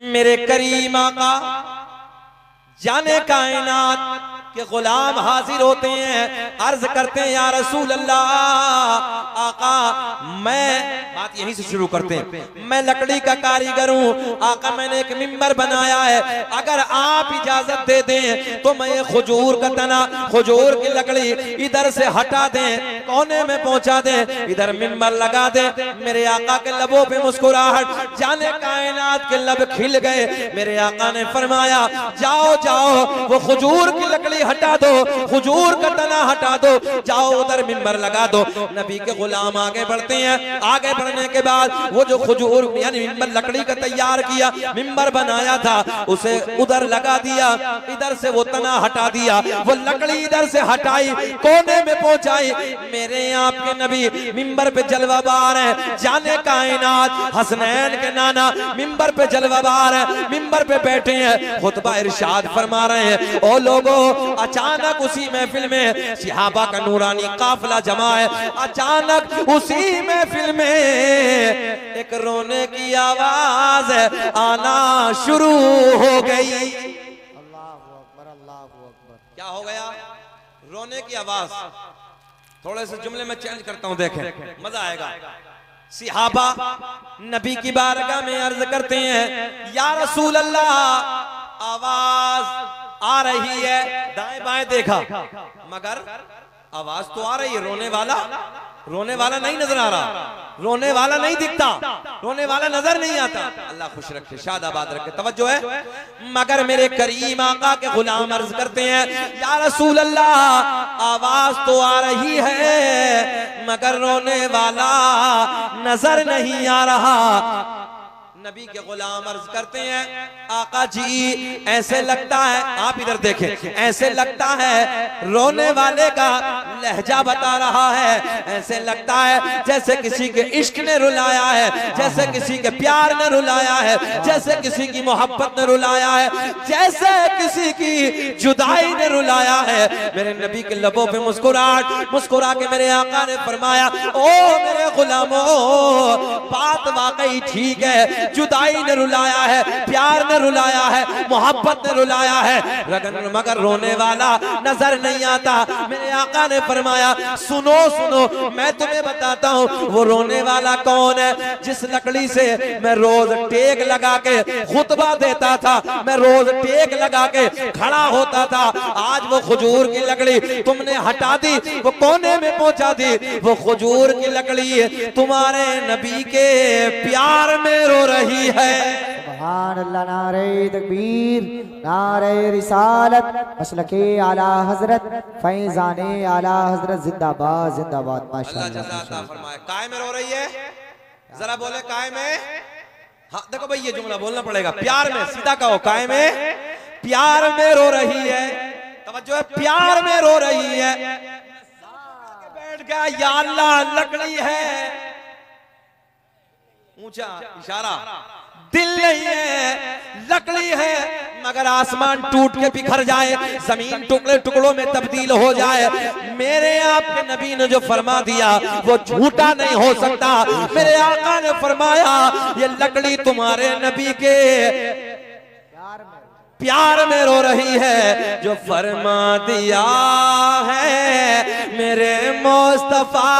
मेरे करीम आका जाने कायनात के गुलाम हाजिर होते हैं, अर्ज करते हैं या रसूल अल्लाह, आका मैं बात यहीं से शुरू करते हैं, मैं लकड़ी का कारीगर हूँ आका, मैंने एक मिंबर बनाया है, अगर आप इजाजत दे दें तो मैं ये खजूर का तना, खजूर की लकड़ी इधर से हटा दें, कोने में पहुंचा दें, इधर मिंबर लगा दें। मेरे आका के लबों पे मुस्कुराहट, जाने कायनात के लब खिल गए। मेरे आका ने फरमाया जाओ जाओ वो खजूर की लकड़ी हटा दो, खजूर का तना हटा दो, जाओ उधर मिंबर लगा दो। नबी के गुलाम आगे बढ़ते हैं, आगे बढ़ने के बाद वो जो खजूर यानी मिंबर लकड़ी का तैयार किया, मिंबर बनाया था, उसे उधर लगा दिया, इधर से वो तना हटा दिया, वो लकड़ी इधर से हटाई, कोने में पहुंचाई। मेरे आपके नबी मिंबर पे जलवाबार है, जाने कायनात हसनैन के नाना मिंबर पे जलवाबार है, मिंबर पे बैठे हैं, खुतबा इरशाद फरमा रहे हैं। ओ लोगों, अचानक उसी महफिल में सहाबा का नूरानी काफिला जमा है, अचानक उसी महफिल में एक रोने की आवाज आना शुरू हो गई। अल्लाहु अकबर, अल्लाहु अकबर। क्या हो गया? रोने की आवाज। थोड़े से जुमले में चेंज करता हूं, देखें मजा आएगा। सहाबा नबी की बारगाह में अर्ज करते हैं या रसूल अल्लाह, आवाज आ रही है, दाएं बाएं देखा मगर आवाज तो आ रही है, रोने वाला नहीं नजर आ रहा, रोने वाला नहीं दिखता, रोने वाला नजर नहीं आता। अल्लाह खुश रखे, शादाबाद रखे, तवज्जो है। मगर मेरे करीम आका के गुलाम अर्ज करते हैं या रसूल अल्लाह, आवाज तो आ रही है मगर रोने वाला नजर नहीं आ रहा। नबी के गुलाम अर्ज करते हैं आका जी ऐसे लगता है, आप इधर देखें, ऐसे लगता है रोने वाले का लहजा बता रहा है, ऐसे लगता है जैसे किसी के इश्क ने रुलाया है, जैसे किसी के प्यार ने रुलाया है, जैसे किसी की मोहब्बत ने रुलाया है, जैसे किसी की जुदाई ने रुलाया है। मेरे नबी के लबों पे मुस्कुराहट, मुस्कुरा के मेरे आका ने फरमाया ओ मेरे गुलामों, बात वाकई ठीक है, जुदाई ने रुलाया है, प्यार ने रुलाया है, मोहब्बत ने रुलाया है, मगर रोने वाला नजर नहीं आता। मेरे आका ने फरमाया सुनो सुनो, मैं तुम्हें बताता हूँ वो रोने वाला कौन है। जिस लकड़ी से मैं रोज टेक लगा के खुतबा देता था, मैं रोज टेक लगा के खड़ा होता था, आज वो खजूर की लकड़ी तुमने हटा दी, वो कोने में पहुंचा दी। वो खजूर की लकड़ी तुम्हारे नबी के प्यार में रो रही है। सुभान अल्लाह, नारे तकबीर, नारे रिसालत, मसलके आला हजरत, फैजाने आला हजरत, जिंदाबाद जिंदाबाद। माशाअल्लाह फरमाए काय में रो रही है, जरा बोले काय में। हाँ देखो भाई, ये जुमला बोलना पड़ेगा, प्यार में, सीधा कहो काय में, प्यार में रो रही है। तवज्जो है, प्यार में रो रही है। बैठ गया या अल्लाह, लकड़ी है, ऊंचा इशारा, दिल नहीं है, लकड़ी है, मगर आसमान टूट के बिखर जाए, जमीन टुकड़े टुकड़ों में तब्दील हो जाए, मेरे आपके नबी ने जो फरमा दिया वो झूठा नहीं हो सकता। मेरे आका ने फरमाया ये लकड़ी तुम्हारे नबी के प्यार में रो रही है, जो फरमा दिया है मेरे मुस्तफा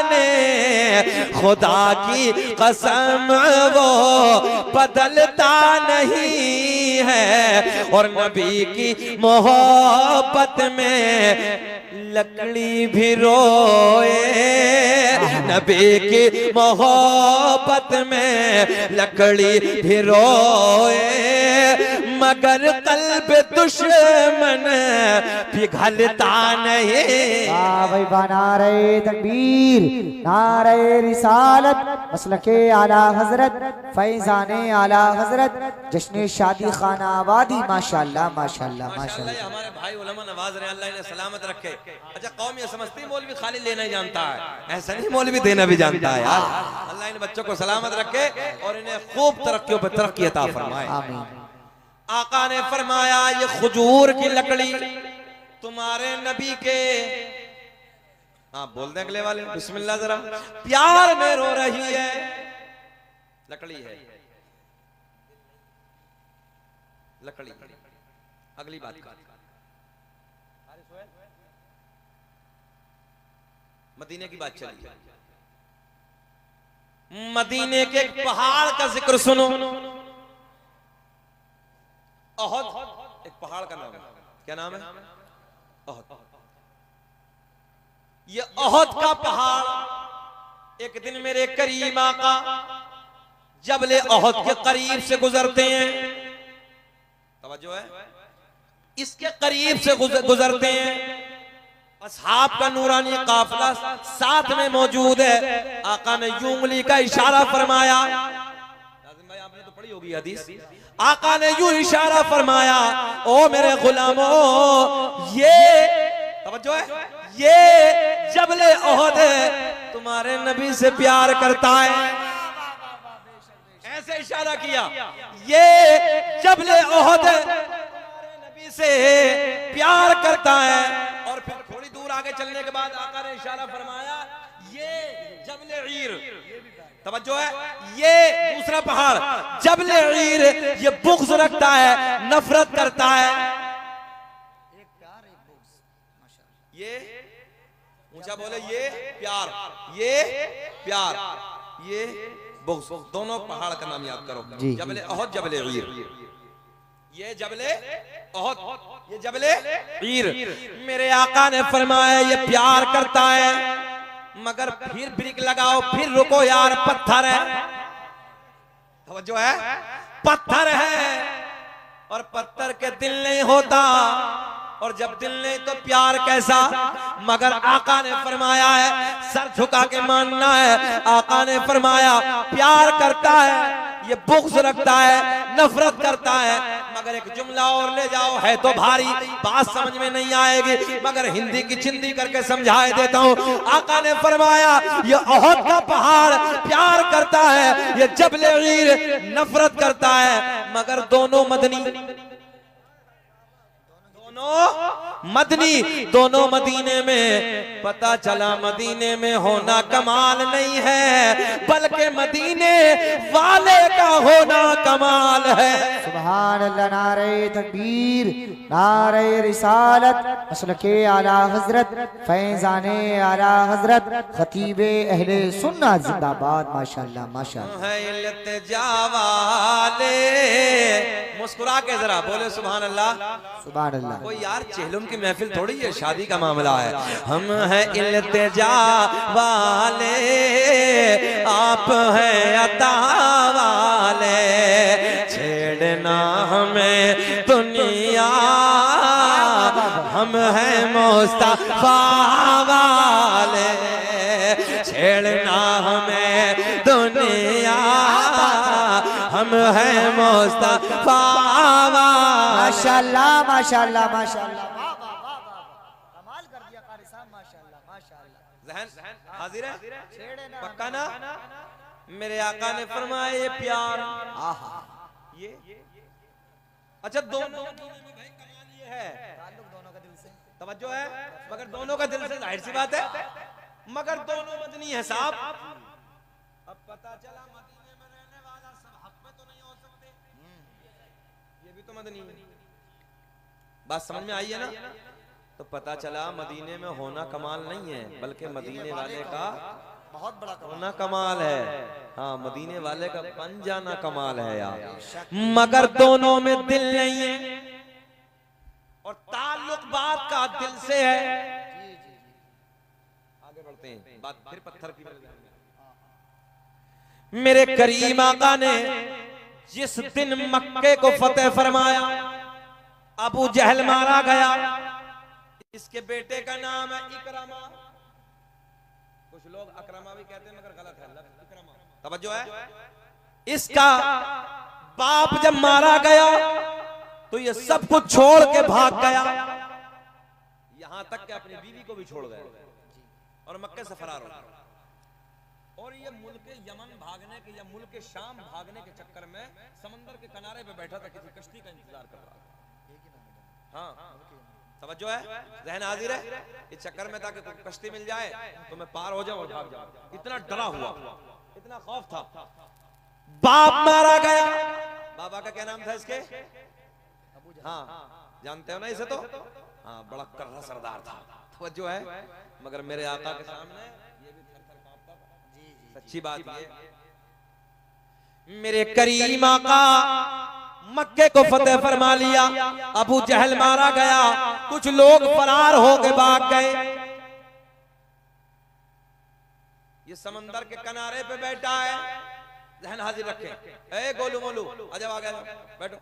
ने, खुदा की कसम वो बदलता नहीं है। और नबी की मोहब्बत में लकड़ी भी रोए, नबी की मोहब्बत में लकड़ी भी रोए, मगर कल्ब दुश्मन पिघलता नहीं। भाई नारे तकबीर, नारे रिसालत, मसलके आला हजरत, फैजाने आला हजरत, जश्न शादी खाना आबादी। माशाअल्लाह माशाअल्लाह माशाअल्लाह। हमारे भाई उलमा नवाज रहे, अल्लाह इन्हें सलामत रखे। अच्छा कौम ये समझती है मौलवी खाली लेना ही जानता है, ऐसा नहीं, मौलवी देना भी जानता है यार। अल्लाह इन बच्चों को सलामत रखे और इन्हें खूब तरक्कियों पर तरक्की अता फरमाए। आमीन। आका ने फरमाया ये खजूर की लकड़ी तुम्हारे नबी के, आप बोल दें अगले वाले बिस्मिल्लाह जरा, प्यार में रो रही है, लकड़ी है, लकड़ी। अगली बात का मदीने की बात चली। मदीने के एक पहाड़ का जिक्र सुनो। अहद एक पहाड़ का नाम है। क्या नाम है? अहद। ये अहद का पहाड़ एक दिन मेरे करीम आका जबले अहद के करीब से गुजरते हैं। तवज्जो है, इसके करीब से गुजरते हैं। असहाब का नूरानी काफिला साथ में मौजूद है। आका ने यूं उंगली का इशारा फरमाया। नाज़िम भाई आपने तो पढ़ी होगी हदीस। आका ने यूं इशारा फरमाया, ओ मेरे गुलामों, ये तवज्जो है, ये जबले ओहद तुम्हारे नबी से प्यार करता है। ऐसे इशारा किया, ये जबले ओहद तुम्हारे नबी से प्यार करता है। और फिर थोड़ी दूर आगे चलने के बाद आका ने इशारा फरमाया, ये जबले ईर, तवज्जो है, ये दूसरा पहाड़ जबले ईर, ये बुग़्ज़ रखता है, नफरत करता है। ये ऊंचा बोले, ये प्यार, ये प्यार, ये बुग़्ज़। दोनों पहाड़ का नाम याद करो। जबले ओहद, जबले ईर। ये जबले ओहद, ये जबले ईर। मेरे आका ने फरमाया ये प्यार करता है, मगर फिर ब्रेक लगाओ, फिर रुको यार, पत्थर है। तवज्जो है, पत्थर है और पत्थर के दिल नहीं होता, और जब दिल नहीं तो प्यार कैसा। मगर आका ने फरमाया है, सर झुका के मानना है, आका ने फरमाया प्यार करता है, ये बुग़्ज़ रखता है, नफरत करता है। मगर एक जुमला और ले जाओ, है तो भारी, बात समझ में नहीं आएगी, मगर हिंदी की चिंदी करके समझाए देता हूँ। आका ने फरमाया ये ओहद का पहाड़ प्यार करता है, ये जबले ईर नफरत करता है। मगर दोनों मदनी, दोनों मदीने में। पता चला मदीने में होना कमाल नहीं है, बल्कि मदीने वाले का होना कमाल है। सुभान अल्लाह। नारे तकबीर, नारे रिसालत, मसलके आला हजरत, फैजाने आला हजरत, खतीबे अहले सुन्नत जिंदाबाद। माशाअल्लाह माशाअल्लाह। है इल्तिजा वाले, मुस्कुरा के जरा बोले सुभान अल्लाह, सुभान अल्लाह। कोई यार चेहलुम की महफिल थोड़ी है, शादी का मामला है। हम हैं इल्तिजा वाले, आप हैं अता वाले, छेड़ना हमें दुनिया, हम हैं मुस्तफा वाले, छेड़ना हमें दुनिया, हम हैं मुस्तफा वाले। माशाअल्लाह माशाअल्लाह माशाअल्लाह, कमाल कर दिया कारी साहब, माशाअल्लाह माशाअल्लाह। जहन हाजिर है, पक्का ना? मेरे आका ने फरमाया ये प्यार, ये अच्छा दोनों भाई कमाल ये है, ताल्लुक दोनों का दिल से, तवज्जो है, मगर दोनों का दिल से, जाहिर सी बात है, मगर दोनों मदनी है साहब। अब पता चला मदीने में रहने वाला सब हक में तो नहीं हो सकते, ये भी तो मदनी है। बात समझ में आई है ना? तो पता चला मदीने में होना कमाल नहीं है, बल्कि मदीने वाले का बहुत बड़ा होना कमाल है। हाँ, मदीने वाले का बन जाना कमाल है यार। मगर दोनों में दिल नहीं है, और ताल्लुक बात का दिल से है। आगे बढ़ते हैं, बात फिर पत्थर की। मेरे करीम आका ने जिस दिन मक्के को फतेह फरमाया, अबू जहल मारा गया। इसके बेटे का नाम है इकरमा, कुछ लोग अकरमा भी कहते हैं मगर गलत है, इकरमा। तवज्जो है, इसका बाप जब मारा गया तो ये सब कुछ छोड़ के भाग गया, यहां तक कि अपनी बीवी को भी छोड़ गया और मक्के से फरार हो गया। और ये मुल्क यमन भागने के या मुल्क शाम भागने के चक्कर में समंदर के किनारे पे बैठा था, किसी कश्ती का इंतजार कर रहा था। हाँ, तवज्जो है, ज़हन हाजिर है। इस चक्कर में था कि कश्ती मिल जाए तो मैं पार हो जाऊं और भाग जाऊं। इतना डरा हुआ, इतना खौफ था। बाप मारा गया। बाबा का क्या नाम था इसके? हाँ जानते हो ना इसे तो, हाँ बड़ा कर्रा सरदार था, तवज्जो है, मगर मेरे आका के सामने ये भी थर-थर कांपता था। सच्ची बात ये, मेरे करीम आका मक्के को फतेह फरमा लिया, अबू जहल मारा गया, कुछ लोग फरार हो के भाग गए। ये समंदर के किनारे पे बैठा है, जहन हाजिर रखें। ए गोलू मोलू आजा, आ गया, बैठो,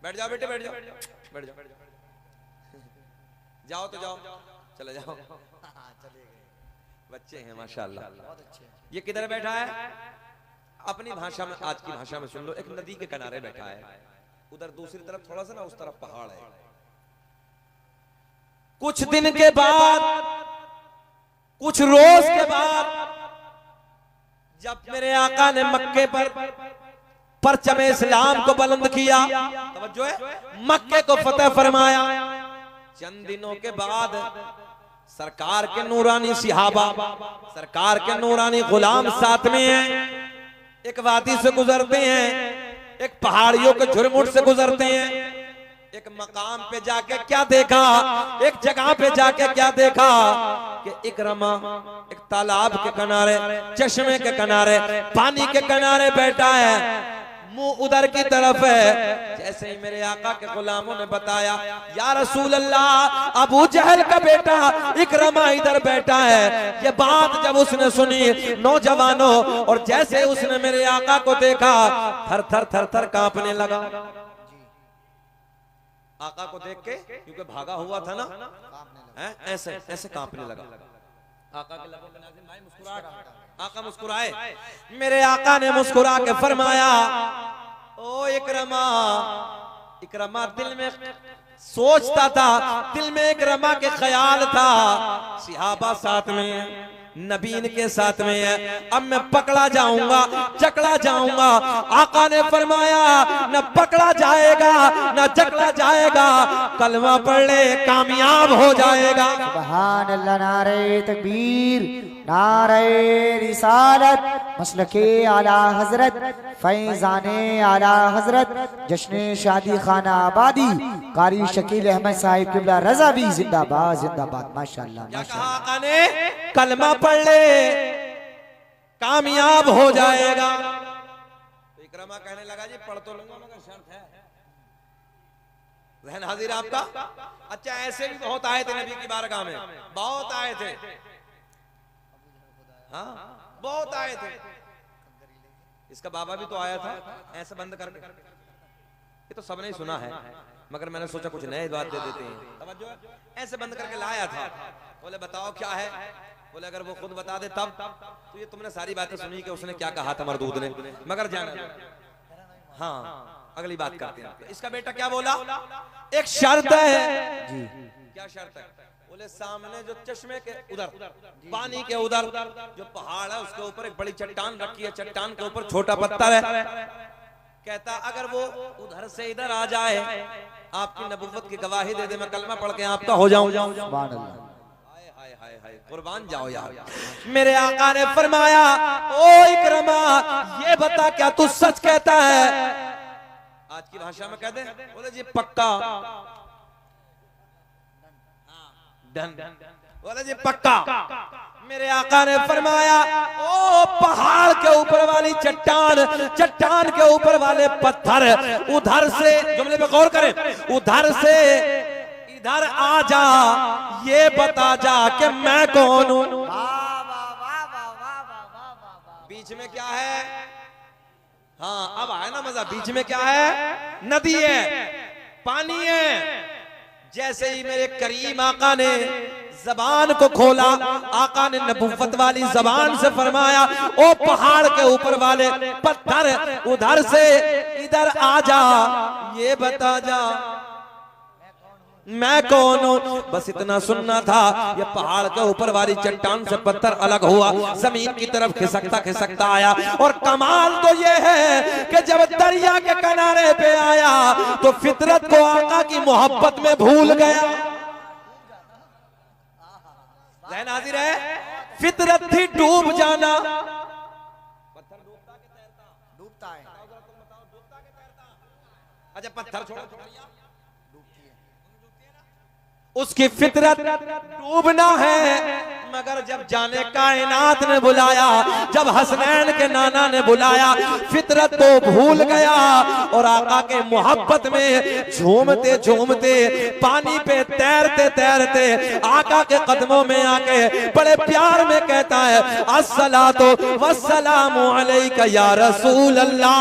बैठ जाओ बेटे, बैठ जाओ, बैठ जाओ, जाओ तो जाओ, चले जाओ, बच्चे हैं माशाल्लाह। ये किधर बैठा है? अपनी भाषा में, आज की भाषा में सुन लो, एक नदी के किनारे बैठा है, उधर दूसरी तरफ थोड़ा सा ना उस तरफ पहाड़ है। कुछ दिन के बाद, कुछ रोज के बाद, जब मेरे आका ने मक्के पर परचम इस्लाम को बुलंद किया, तवज्जो है, मक्के को फतेह फरमाया, चंद दिनों के बाद सरकार के नूरानी सिहाबा, सरकार के नूरानी गुलाम साथ में हैं, एक वादी से गुजरते हैं, एक पहाड़ियों के झुरमुट से गुजरते हैं, एक मकाम पे जाके क्या देखा, एक जगह पे जाके क्या देखा कि इकरमा एक तालाब के किनारे, चश्मे के किनारे, पानी के किनारे बैठा है, मुंह उधर की तरफ है। जैसे ही मेरे आका के गुलामों ने बताया, या रसूल अल्लाह, अबू जहल का बेटा इकरमा इधर बैठा है। ये बात जब उसने सुनी नौजवानों, और जैसे उसने मेरे आका को देखा, थर थर थर थर कांपने लगा। आका को देख के, क्योंकि भागा हुआ था ना, ऐसे ऐसे कांपने लगा। आका के लबों पे नाज़िल भाई मुस्कुराहट, आका मुस्कुराए, मेरे आका ने मुस्कुरा के फरमाया, ओ इकरमा। इकरमा दिल में सोचता था, दिल में इकरमा के ख्याल था, सिहाबा साथ में, नबीन के साथ में है, अब मैं पकड़ा जाऊंगा, जकड़ा जाऊंगा। आका ने फरमाया, न पकड़ा जाएगा न जकड़ा जाएगा, कलमा पढ़ ले कामयाब हो जाएगा। सुभान अल्लाह, नारे तकबीर, नारे रिसालत, मसलके आला हजरत, फैजाने आला हजरत, जश्न शादी खाना आबादी, कारी शकील अहमद साहिब किबला रजा भी जिंदाबाद जिंदाबाद। माशाअल्लाह, क्या कहा आका ने? कलमा पढ़ ले कामयाब हो जाएगा। तो इकरमा कहने लगा, जी पढ़ तो लूंगा मगर शर्त है। जहन हाजिर आपका? अच्छा, ऐसे भी बहुत आए थे नबी की बारगाह में, बहुत आए थे, हाँ बहुत आए थे। इसका बाबा भी तो आया था, ऐसे बंद करके, ये तो सबने ही सुना है, मगर मैंने सोचा कुछ नए बात दे देते हैं। तवज्जो है, ऐसे बंद करके लाया था। बोले बताओ क्या है? बोले अगर वो खुद बता दे तब। तो ये तुमने सारी बातें सुनी कि उसने क्या कहा था मरदूद ने, मगर जाना, हाँ अगली बात करते हैं। इसका बेटा क्या बोला? एक शर्त है जी। क्या शर्त है? बोले सामने जो चश्मे के उधर, पानी के उधर जो पहाड़ है, उसके ऊपर एक बड़ी चट्टान रखी है, चट्टान के ऊपर छोटा पत्थर है। कहता अगर वो उधर से इधर आ जाए, आपकी नबुव्वत की गवाही दे दे, मैं कलमा पढ़ के आपका हो जाऊं। कुर्बान जाओ यार। मेरे आका ने फरमाया, ओ इकरमा, ये बता क्या तू सच कहता है? आज की भाषा में कह दे। बोले जी पक्का। बोले जी पक्का। मेरे आका ने फरमाया, ओ पहाड़ के ऊपर वाली चट्टान, चट्टान के ऊपर वाले पत्थर, उधर से, जुमले पे गौर करें, उधर से इधर आ जा, ये बता जा कि मैं कौन हूं। बीच में क्या है? हाँ अब आया ना मजा। बीच में क्या है? नदी है, पानी है। जैसे ही मेरे करीम आका ने जबान को खोला, आका ने नबुव्वत वाली जबान से फरमाया, ओ पहाड़ के ऊपर वाले पत्थर, उधर से इधर आ जा, ये बता जा मैं कौन हूं। बस इतना सुनना था। ये पहाड़ के ऊपर वाली चट्टान से पत्थर अलग हुआ, जमीन की तरफ खिसकता खिसकता आया। और कमाल तो ये है कि जब दरिया के किनारे पे आया तो फितरत को आका की मोहब्बत में भूल गया। ज़हन हाजिर है? फितरत थी डूब जाना। पत्थर डूबता के तैरता? डूबता है। अच्छा पत्थर छोड़ो, उसकी फितरत डूबना है। मगर जब जाने कायनात ने बुलाया, जब हसनैन के नाना ने बुलाया, फितरत तो भूल गया और आका के मोहब्बत में झूमते झूमते पानी पे तैरते तैरते आका के कदमों में आके बड़े प्यार में कहता है अस्सलातु वस्सलामु अलैका या रसूल अल्लाह।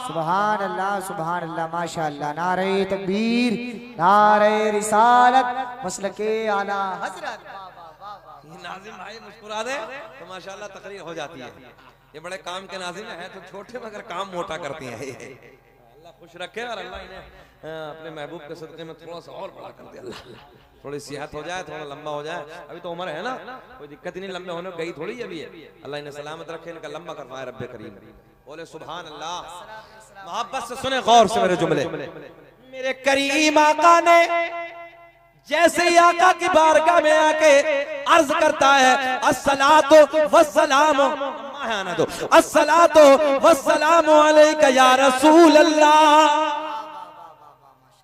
सुभान अल्लाह माशाअल्लाह। नारे तकबीर, नारे रिसालत, मसलके आला हजरत। नाज़िम भाई मुस्कुरा दे तो माशाअल्लाह तकरीर हो जाती है। ये बड़े काम के नाज़िम है तो छोटे मगर काम मोटा करती हैं। अल्लाह खुश रखे और अल्लाह इन्हें अपने महबूब के सदक़े में थोड़ा सा और बड़ा कर दे। अल्लाह थोड़ी सेहत हो जाए, थोड़ा लंबा हो जाए। अभी तो उम्र है ना, कोई दिक्कत ही नहीं, लंबे होने गई थोड़ी अभी है। अल्लाह इन्हें सलामत रखे, इनका लंबा करवाए रब्बे करीम। बोले सुभान अल्लाह। मोहब्बत से सुने, गौर से मेरे जुमले। मेरे करीम आका ने जैसे ही आका की बारगाह में आके अर्ज करता है अस्सलातु वस्सलामु, अस्सलातु वस्सलामु अलैका या रसूल अल्लाह।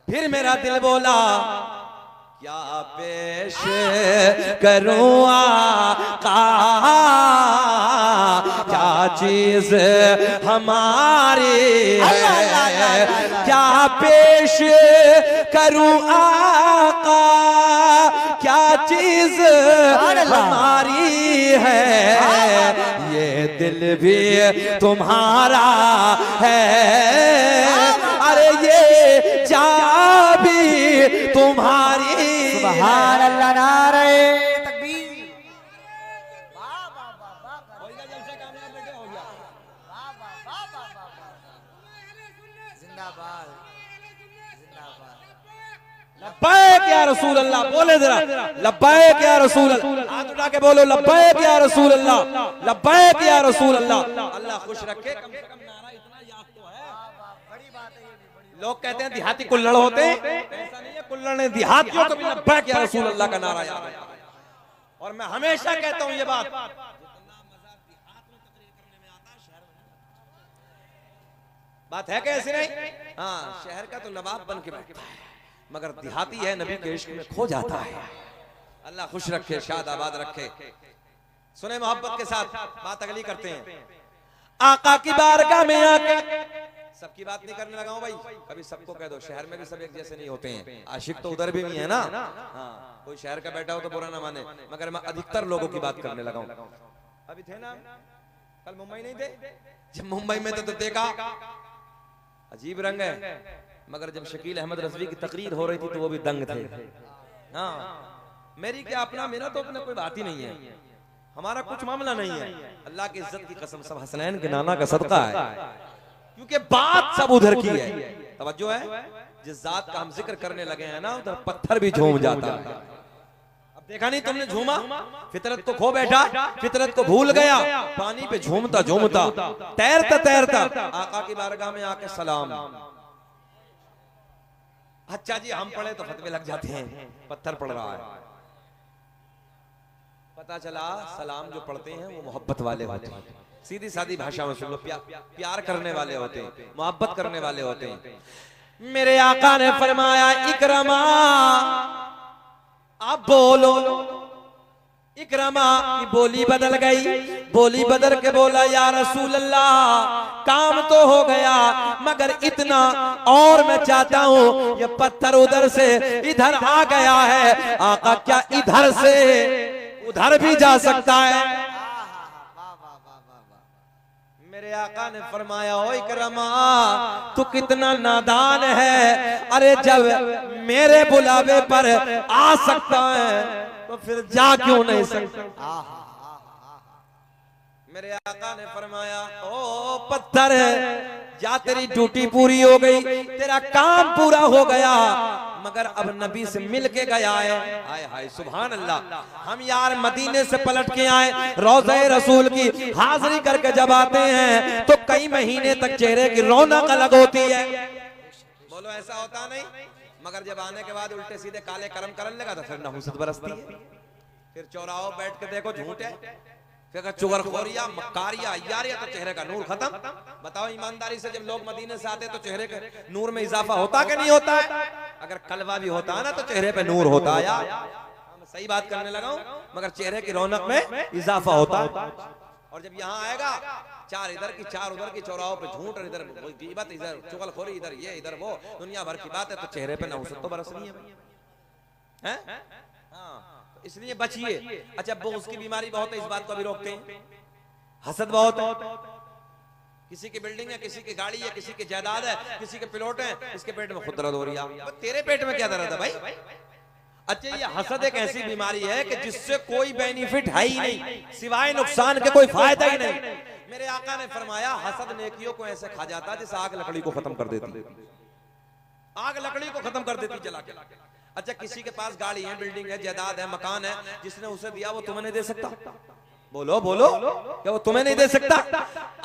फिर मेरा दिल बोला क्या पेश करूं आका, क्या चीज हमारी है, क्या पेश करूं आका, क्या चीज हमारी है, ये दिल भी तुम्हारा है, अरे ये जा भी तुम्हारी। सुभान अल्लाह, नारे तकबीर। जिंदाबाद लब्बैक या रसूल अल्लाह। बोले जरा लब्बैक या रसूल अल्लाह। हाथ उठा के बोलो लब्बैक या रसूल अल्लाह, लब्बैक या रसूल अल्लाह। अल्लाह खुश रखे। कम से कम नारा इतना याद तो है। बड़ी बात है ये। लोग कहते हैं देहाती कुल्लड़ होते हैं, ऐसा नहीं है। कुल्लड़ ने देहातियों को भी लब्बैक या रसूल अल्लाह का नारा याद है। और मैं हमेशा कहता हूं ये बात, बात है कैसे नहीं। हाँ, शहर का तो नवाब बन के बैठता है मगर देहाती है नबी के इश्क में खो जाता है। अल्लाह खुश रखे, शाद आबाद रखे। सुने मोहब्बत के साथ बात अगली करते हैं। आका की बारगाह में आके सबकी बात नहीं करने लगा हूं भाई, कभी सबको कह दो, शहर में भी सब एक जैसे नहीं होते हैं। आशिक तो उधर भी है ना। हाँ, कोई शहर का बैठा हो तो बुरा ना माने, मगर मैं अधिकतर लोगों की बात करने लगा हूं। अभी थे ना, कल मुंबई नहीं थे? जब मुंबई में तो देखा अजीब रंग है, मगर जब शकील अहमद रज़वी की तकरीर हो रही थी तो वो भी दंग थे। हाँ, मेरी क्या अपना, मेरा तो अपना कोई बात ही नहीं है, हमारा कुछ मामला नहीं है। अल्लाह की इज्जत की कसम, सब हसनैन के नाना का सदका है, क्योंकि बात सब उधर की है। तवज्जो है, जिस जात का हम जिक्र करने लगे हैं ना, उधर पत्थर भी झूम जाता है। अब देखा नहीं तुमने, झूमा, फितरत को खो बैठा, फितरत को भूल गया, पानी पे झूमता झूमता तैरता तैरता आका की बारगाह में आके सलाम। अच्छा जी, हम पढ़े तो फतवे लग जाते हैं, पत्थर पड़ रहा है। पता चला सलाम जो पढ़ते हैं वो मोहब्बत वाले होते हैं, सीधी सादी भाषा में सुन लो, प्यार करने वाले होते हैं, मोहब्बत करने वाले होते हैं। मेरे आका ने फरमाया इकरमा, आप बोलो। इकरमा की बोली बदल गई, बोली बदल के बोला या रसूल अल्लाह, काम तो हो गया मगर इतना और मैं चाहता हूँ, ये पत्थर उधर से इधर आ गया है, आका क्या इधर से उधर भी जा सकता है? मेरे आका ने फरमाया ओ इकरमा, तू कितना नादान है, अरे जब मेरे बुलावे पर आ सकता है तो फिर जा क्यों नहीं सकता? मेरे आका ने फरमाया ओ पत्थर, जा तेरी ड्यूटी पूरी हो गई, तेरा काम पूरा हो गया, मगर अब नबी से मिल के गया है। हाय हाय सुभान अल्लाह, हम यार मदीने से पलट के आए, रोज़े रसूल की हाजिरी करके जब आते हैं तो कई महीने तक चेहरे की रौनक अलग होती है। बोलो ऐसा होता नहीं? मगर जब आने के बाद उल्टे सीधे काले कर्म करने लगा तो फिर नहुसत बरसती है। फिर चौराहों बैठ के देखो झूठ है, फिर चुगलखोरिया, मक्कारिया, यारिया, तो चेहरे का नूर खत्म। बताओ ईमानदारी से, जब लोग मदीने से आते तो चेहरे के नूर में इजाफा होता कि नहीं होता है? अगर कलवा भी होता है ना तो चेहरे पे नूर होता यार। मैं सही बात करने लगा हूं, मगर चेहरे की रौनक में इजाफा होता है। और जब यहाँ आएगा, चार इधर की चार उधर की, चौराहों पे झूठ और इधर गीबत, इधर चुगलखोरी, इधर ये इधर वो, दुनिया भर की बात है, तो चेहरे पे नहुसत तो बरसनी है। हाँ, तो इसलिए बचिए। अच्छा, बुग़्ज़ की बीमारी बहुत है, इस बात को भी रोकते हैं। हसद बहुत है, किसी की बिल्डिंग है, किसी की गाड़ी है, किसी की जायदाद है, किसी के प्लॉट है, इसके पेट में खुद दर्द हो रही है। तेरे पेट में क्या दर्द है भाई? अच्छा, ये हसद एक ऐसी बीमारी है कि जिससे कोई बेनिफिट है ही नहीं, सिवाय नुकसान के कोई फायदा ही नहीं। मेरे आका ने फरमाया, हसद नेकियों को ऐसे खा जाता है जैसे आग लकड़ी को खत्म कर देती। आग लकड़ी को खत्म कर देती जला के। अच्छा, किसी के पास गाड़ी है, बिल्डिंग है, जायदाद है, मकान है, जिसने उसे दिया वो तुम्हें नहीं दे सकता? बोलो बोलो, क्या वो तुम्हें नहीं दे सकता?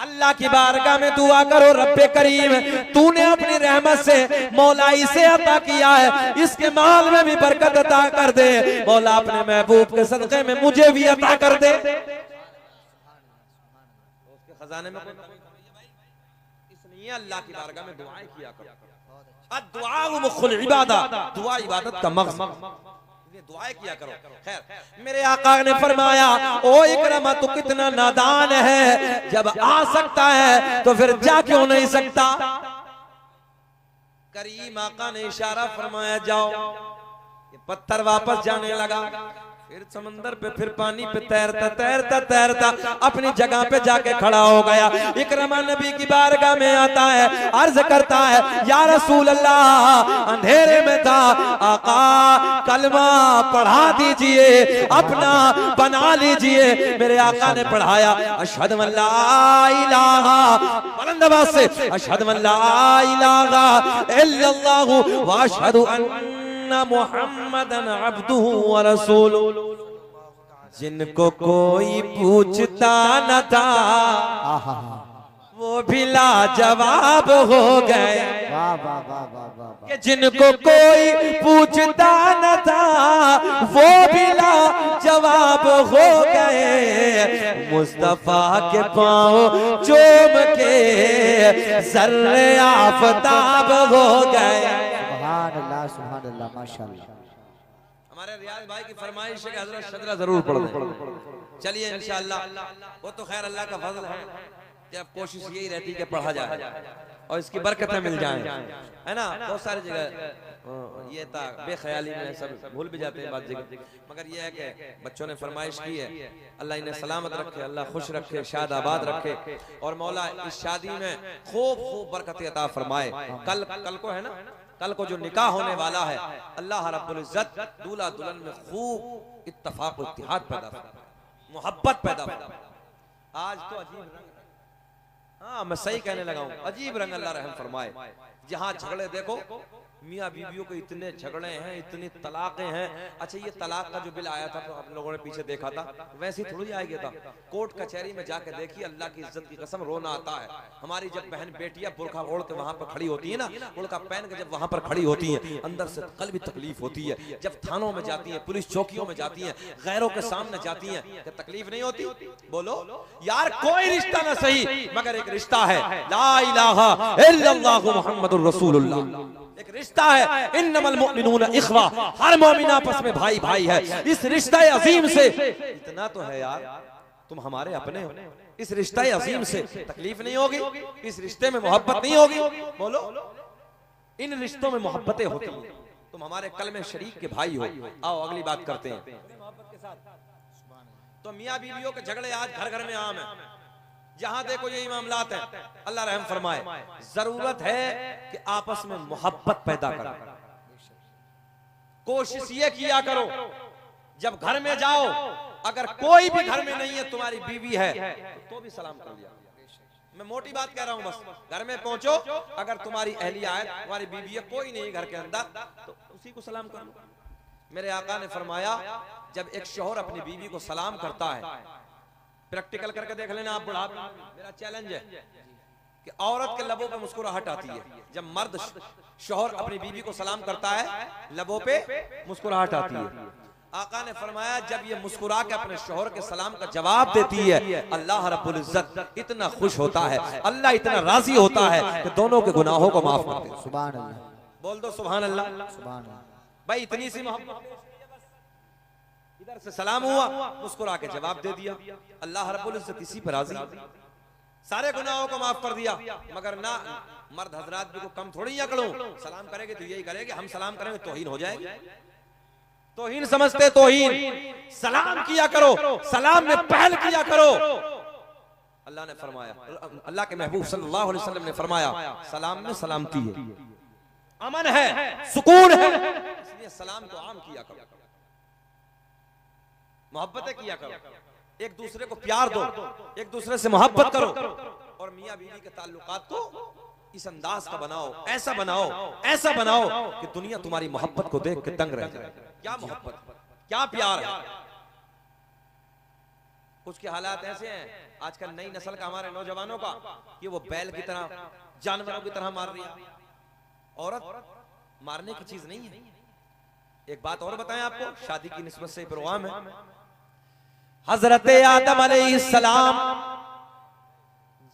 अल्लाह की बारगाह में दुआ करो, रब्बे करीम तूने अपनी रहमत से मौला इसे अता किया है, इसके माल में भी बरकत अता कर दे। मौला अपने महबूब के सदक़े में मुझे भी अता कर दे। उसके खजाने में इसलिए अल्लाह की बारगाह में दुआएं किया करो। दुआ मुख्कुल इबादत, दुआ इबादत का मक़सद, दुआएं किया करो। खैर, मेरे आका ने फरमाया, ओ इकरमा तू कितना नादान है, जब आ सकता है तो फिर जा क्यों नहीं सकता? करीम आका ने इशारा फरमाया, जाओ। ये पत्थर वापस जाने लगा, फिर समंदर पे, फिर पानी पे तैरता तैरता तैरता अपनी जगह पे जाके खड़ा हो गया। इकरमा नबी की बारगाह में आता है, अर्ज करता है, या रसूल अल्लाह, अंधेरे में था, आका कलमा पढ़ा दीजिए, अपना बना लीजिए। मेरे आका ने पढ़ाया, अशहदु अल्ला इलाहा, बुलंद आवाज से, अशहदु अल्ला इलाहा इल्लल्लाहु व अशहदु मुहम्मदन अब्दुहु व रसूलुहु। जिनको कोई पूछता न था वो भी लाजवाब हो गए। कि जिनको कोई पूछता न था वो भी लाजवाब हो गए। मुस्तफा के पाँव चूम के ज़र्रे आफताब हो गए। सुभान अल्लाह, माशाअल्लाह। हमारे रियाज भाई की फरमाइश है कि हजरत शजरा जरूर पढ़ दें। चलिए इंशाअल्लाह, वो तो खैर अल्लाह का फजल है, जब कोशिश यही रहती है कि पढ़ा जाए और इसकी बरकतें मिल जाएं, है ना। बहुत सारी जगह ये था, बेख्याली में सब भूल भी जाते हैं बात जगह, मगर ये है कि बच्चों ने फरमाइश की है, अल्लाह इन्हें सलामत रखे, अल्लाह खुश रखे, शाद आबाद रखे, और मौला इस शादी में खूब खूब बरकत अता फरमाए। कल को है ना, कल को जो निकाह होने वाला है, अल्लाह रब्बुल इज्जत दूल्हा दुल्हन में खूब इत्तफाक और इत्तिहाद पैदा फरमाए, मोहब्बत पैदा फरमाए। आज तो अजीब रंग, हाँ मैं सही कहने लगा हूँ, अजीब रंग अल्लाह रहम फरमाए। जहाँ झगड़े देखो, मियाँ बीवियों के इतने झगड़े हैं, इतनी तलाकें हैं। अच्छा, ये तलाक का जो बिल आया था तो आप लोगों ने पीछे देखा था, वैसे ही थोड़ी आ गया था। कोर्ट कचहरी में जाके देखिए, अल्लाह की इज्जत की कसम रोना आता है। हमारी जब बहन बेटियां बुर्का ओढ़ के वहां पर खड़ी होती है ना, बुर्का पहन के जब वहां पर खड़ी होती हैं, अंदर से कल भी तकलीफ होती है। जब थानों में जाती हैं, पुलिस चौकियों में जाती हैं, गैरों के सामने जाती हैं, क्या तकलीफ नहीं होती? बोलो यार, कोई रिश्ता ना सही मगर एक रिश्ता है, ला इलाहा इल्लल्लाहु मुहम्मदुर रसूलुल्लाह। एक रिश्ता है, इन्नमल मुमिनून इख्वा, हर मोमिन आपस में भाई भाई है। इस रिश्ता अजीम से इतना तो है यार, तुम हमारे अपने हो। इस रिश्ता अजीम से तकलीफ नहीं होगी, इस रिश्ते में मोहब्बत नहीं होगी। बोलो, इन रिश्तों में मोहब्बतें होती हैं। तुम हमारे कलमे शरीक के भाई हो। आओ अगली बात करते हैं। तो मियाँ बीवियों के झगड़े आज घर घर में आम है, जहां देखो यही मामलात हैं। अल्लाह रहम फरमाए। जरूरत है कि आपस में मोहब्बत पैदा करो। कोशिश ये किया करो, जब घर में जाओ, अगर कोई भी घर में नहीं है, तुम्हारी बीवी है तो भी सलाम कर दिया। मैं मोटी बात कह रहा हूं, बस घर में पहुंचो, अगर तुम्हारी अहलिया है, तुम्हारी बीवी है, कोई नहीं घर के अंदर, तो उसी को सलाम कर लो। मेरे आका ने फरमाया, जब एक शौहर अपनी बीवी को सलाम करता है, प्रैक्टिकल करके देख लेना आप बुढ़ापे, मेरा चैलेंज है कि औरत के लबों पे मुस्कुराहट आती है। जब मर्द शौहर अपनी बीवी को सलाम करता है, लबों पे मुस्कुराहट आती है। आका ने फरमाया, जब ये मुस्कुरा के अपने शौहर के सलाम का जवाब देती है, अल्लाह रब्बुल इज्जत इतना खुश होता है, अल्लाह इतना राजी होता है कि दोनों के गुनाहों को माफ करते हैं। सुभान अल्लाह। बोल दो सुभान अल्लाह। सुभान अल्लाह। भाई इतनी सी मोहब्बत, इधर से सलाम हुआ, मुस्कुरा के जवाब दे दिया। अल्लाह रब्बुल इज्जत इसी पर राजी, सारे गुनाहों को माफ कर दिया। मगर ना मर्द हजरात भी को कम थोड़ी अकड़ो, सलाम करेंगे तो यही करेंगे, हम सलाम करेंगे तौहीन हो जाएगी। तौहीन समझते तौहीन, सलाम किया करो, सलाम में पहल किया करो। अल्लाह ने फरमाया, अल्लाह के महबूब सल्लल्लाहु अलैहि वसल्लम ने फरमाया, सलाम में सलामती है, अमन है, सुकून है, इसलिए सलाम को आम किया करो, मोहब्बतें किया करो, एक दूसरे को प्यार दो, एक दूसरे से मोहब्बत करो, और मियां बीवी के ताल्लुकात को इस अंदाज का बनाओ, ऐसा बनाओ, ऐसा बनाओ कि दुनिया तुम्हारी मोहब्बत को देख के दंग रह जाए। क्या मोहब्बत, क्या प्यार है। कुछ के हालात ऐसे हैं आजकल नई नस्ल का, हमारे नौजवानों का, कि वो बैल की तरह, जानवरों की तरह मार रही है। औरत मारने की चीज नहीं है। एक बात और बताएं आपको, शादी की निस्बत से प्रोग्राम है। हजरत आदम अलैहिस्सलाम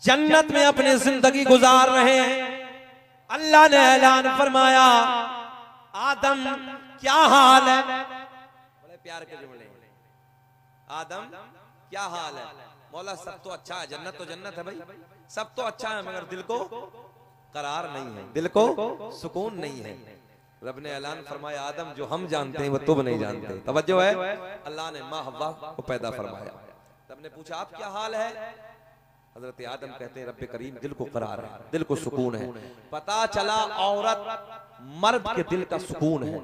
जन्नत में अपनी जिंदगी गुजार रहे हैं। अल्लाह ने ऐलान फरमाया, आदम क्या हाल है। बड़े प्यार के जुमले, आदम क्या हाल है। मौला सब तो अच्छा है, जन्नत तो जन्नत है भाई, सब तो अच्छा है, मगर दिल को करार नहीं है, दिल को सुकून नहीं है। रब ने ऐलान फरमाया, आदम जो हम जानते हैं वो तुम नहीं जानते। तवज्जो है, अल्लाह ने माँ हव्वा को पैदा फरमाया। रब ने पूछा आप क्या हाल है। हजरत आदम कहते हैं रब्बे करीम दिल को करार है, दिल को सुकून है। पता चला औरत मर्द के दिल का सुकून है,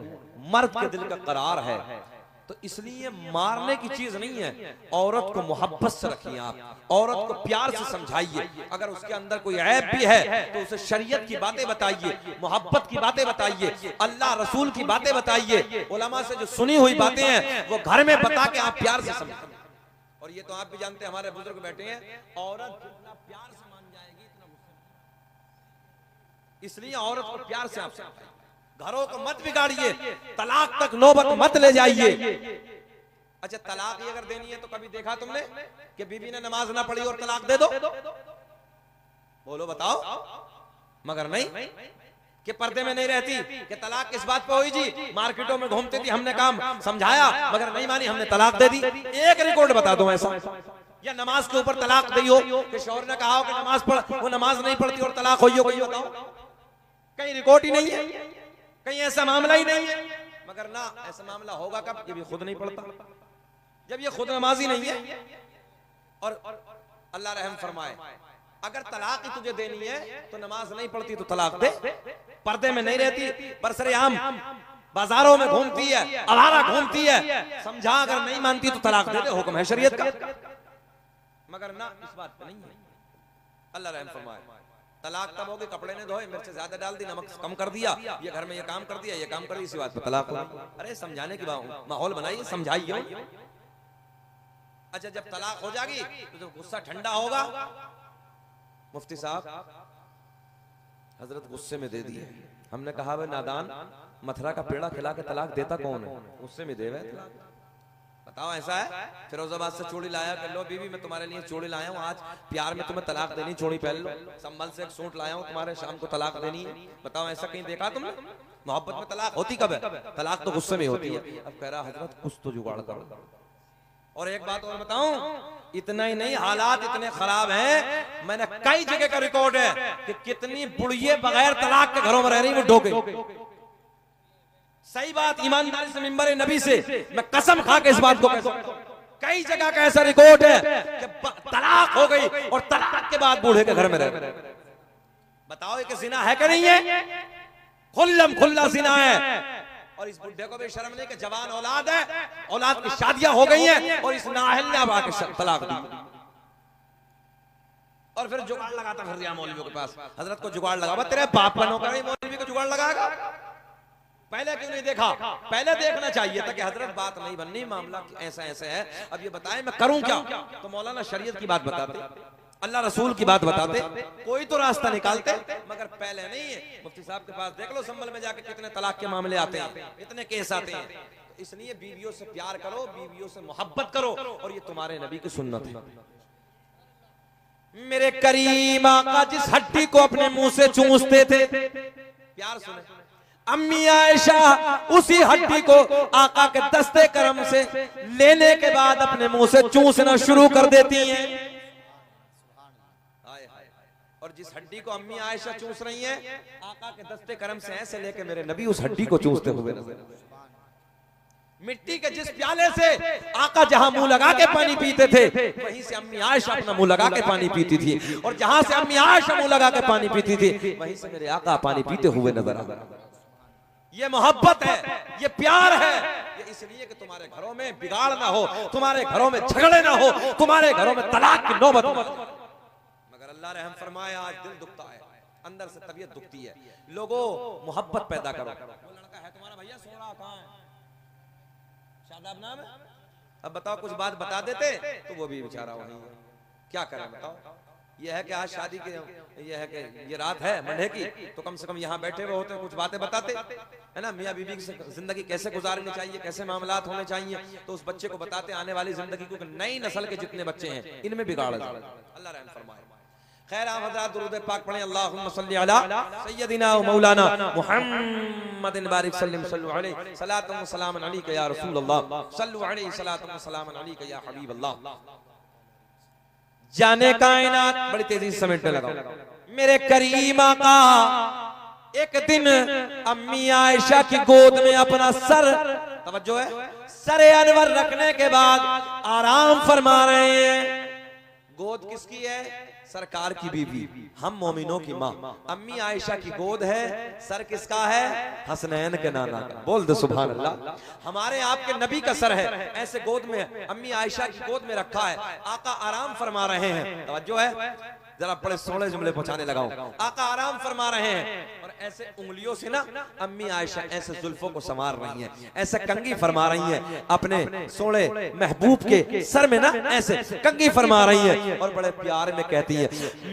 मर्द के दिल का करार है। तो इसलिए मारने की चीज नहीं है, औरत को मोहब्बत से रखिए आप, औरत को प्यार से समझाइए। अगर उसके अंदर कोई ऐब भी है तो उसे शरीयत की बातें बताइए, मोहब्बत की बातें बताइए, अल्लाह रसूल की बातें बताइए। उलमा से जो सुनी हुई बातें हैं वो घर में बता के आप प्यार से समझिए। और ये तो आप भी जानते हैं, हमारे बुजुर्ग बैठे हैं, औरत जितना प्यार से मान जाएगी इतना गुस्सा। इसलिए औरत को प्यार से आप समझाइए, घरों को मत बिगाड़िए, तलाक तक नौबत मत ले जाइए। अच्छा, तलाक ही अगर देनी है तो कभी देखा तुमने कि बीवी ने नमाज ना पढ़ी और तलाक दे दो? बोलो बताओ। मगर नहीं कि पर्दे में नहीं रहती, कि तलाक किस बात पे हुई जी, मार्केटों में घूमती थी, हमने काम समझाया मगर नहीं मानी, हमने तलाक दे दी। एक रिकॉर्ड बता दो ऐसा, या नमाज के ऊपर तलाक दी हो कि शौहर ने कहा हो कि नमाज पढ़, वो नमाज नहीं पढ़ती और तलाक हुई हो, कोई बताओ? कहीं रिकॉर्ड ही नहीं है, कहीं ऐसा मामला ही नहीं है। मगर ना, ऐसा मामला होगा कब, जब ये खुद नहीं पढ़ता, जब ये खुद नमाजी नहीं है। और अल्लाह रहम फरमाए, अगर तलाक ही तुझे देनी है तो नमाज नहीं पढ़ती तो तलाक दे, पर्दे में नहीं रहती, बरसरे आम बाजारों में घूमती है, आवारा घूमती है, समझा, अगर नहीं मानती तो तलाक दे दे, हुक्म है शरीयत का। मगर ना, इस बात पे नहीं है। अल्लाह रहम फरमाए, तलाक तब होगी कपड़े ने धोए, मिर्च ज्यादा डाल दी, नमक कम कर दिया, ये घर में ये काम कर दिया, ये काम कर दिया, इसी बात पे तलाक हो। अरे समझाने की माहौल बनाइए, समझाइए। अच्छा, जब तलाक हो जाएगी तो जब गुस्सा ठंडा होगा, मुफ्ती साहब हजरत गुस्से में दे दिए। हमने कहा भाई नादान, मथुरा का पेड़ा खिला के तलाक देता कौन है? गुस्से में देवे तलाक। बताओ ऐसा है? फिरोजाबाद से चूड़ी लाया, कर लो बीवी मैं तुम्हारे लिए चूड़ी लाया हूँ, आज प्यार में तुम्हें तलाक देनी, चूड़ी पहन लो। संभल से एक सूट लाया हूँ तुम्हारे, शाम को तलाक देनी है। बताओ ऐसा कहीं देखा तुमने? मोहब्बत में तलाक होती कब है? तलाक तो गुस्से में होती है। अब कह रहा हजरत कुछ तो जुगाड़ करो। और एक बात और बताऊं, इतना ही नहीं, हालात इतने खराब हैं, मैंने कई जगह का रिकॉर्ड है कि कितनी बुढ़िये बगैर तलाक के घरों में रह रही, वो डोके। सही बात, ईमानदारी से मिंबर नबी से मैं कसम खा के इस बात को कहता हूं, कई जगह का ऐसा रिकॉर्ड है कि तलाक हो गई और तलाक के बाद बूढ़े के घर में रह। बताओ ये जिना है कि नहीं है? खुल्लम खुल्ला जिना है। और इस बुढ़े को भी शर्म नहीं कि जवान औलाद है, औलाद की शादियां हो गई हैं और इस नाअहलिया बा के तलाक दी। और फिर जुगाड़ लगाता फिर दिया मौलवियों के पास, हजरत को जुगाड़ लगा, तेरे बाप का नौकर है, मौलवी को जुगाड़ लगाएगा। पहले क्यों नहीं देखा? पहले देखना चाहिए था कि हजरत बात नहीं बननी, मामला ऐसा ऐसा है, अब ये बताएं मैं करूं क्या? तो मौलाना शरीयत की बात बताते, अल्लाह रसूल की बात बताते, कोई तो रास्ता निकालते। मगर पहले नहीं है। मुफ्ती साहब के पास देख लो, संभल में जाके कितने तलाक के मामले आते हैं, इतने केस आते हैं। इसलिए बीवियों से प्यार करो, बीवियों से मोहब्बत करो, और ये तुम्हारे नबी की सुन्नत है। मेरे करीम आका जिस हड्डी को अपने मुंह से चूसते थे, प्यार सुने, अम्मी आयशा उसी हड्डी को आका के दस्ते करम से लेने के बाद अपने मुंह से चूसना शुरू कर देती हैं। और जिस हड्डी को अम्मी आयशा चूस रही हैं, आका के दस्ते करम से ऐसे लेके मेरे नबी उस हड्डी को चूसते हुए नजर। मिट्टी के जिस प्याले से आका जहां मुंह लगा के पानी पीते थे, वहीं से अम्मी आयशा अपना मुंह लगा के पानी पीती थी, और जहां से अम्मी आयशा मुंह लगा के पानी पीती थी, वहीं से मेरे आका पानी पीते हुए नजर आ रहा। ये मोहब्बत है, ये प्यार है। ये इसलिए कि तुम्हारे घरों में बिगाड़ ना हो, तुम्हारे घरों में झगड़े ना हो, तुम्हारे घरों में तलाक की नौबत ना हो। मगर अल्लाह रहम फरमाए, आज दिल दुखता है, अंदर से तबीयत दुखती है। लोगों, मोहब्बत पैदा करो। वो लड़का है तुम्हारा भैया, सो रहा कहां है? शादाब नाम है। अब बताओ, कुछ बात बता देते तो वो भी बेचारा वहीं है। क्या करें बताओ? ये है कि आज शादी के, ये है कि ये रात है मंडे की, तो कम से कम यहाँ बैठे हुए होते, कुछ बातें बताते, है ना। मियाँ बीबी की जिंदगी कैसे गुजारनी चाहिए, कैसे मामलात होने चाहिए, तो उस बच्चे को बताते आने वाली जिंदगी, क्योंकि नई नस्ल के जितने बच्चे हैं इनमें बिगाड़ है। अल्लाह रहम फरमाए। खैर, आप हज़रात दुरूद पाक पढ़ें। अल्लाहुम्मा सल्ली अला सय्यदिना व मौलाना मुहम्मदिन बारिक सल्लल्लाहु अलैहि सलातु व सलाम अलैका या रसूल अल्लाह, सल्लु अलैहि सलातु व सलाम अलैका या हबीब अल्लाह। जाने कायनात, बड़ी तेजी से समेटने लगा। मेरे करीम आका एक दिन अम्मी आयशा की गोद में अपना सर, तवज्जो है, सरे अनवर रखने के बाद आराम फरमा रहे हैं। गोद किसकी है? सरकार की बीवी, हम मोमिनों की माँ अम्मी आयशा की गोद है। सर किसका है? हसनैन के नाना का। बोल दे सुभान अल्लाह। हमारे आपके नबी का सर है, ऐसे गोद में अम्मी आयशा की गोद में रखा है। आका आराम फरमा रहे हैं। तवज्जो है, जरा बड़े सोलह जुमले पहुंचाने लगाओ। आका आराम फरमा रहे हैं, और ऐसे उंगलियों से ना अम्मी आयशा ऐसे जुल्फों को संवार रही हैं, ऐसे कंघी फरमा रही हैं अपने सोने महबूब के सर में ना, ऐसे कंघी फरमा रही हैं, और बड़े प्यार में कहती है,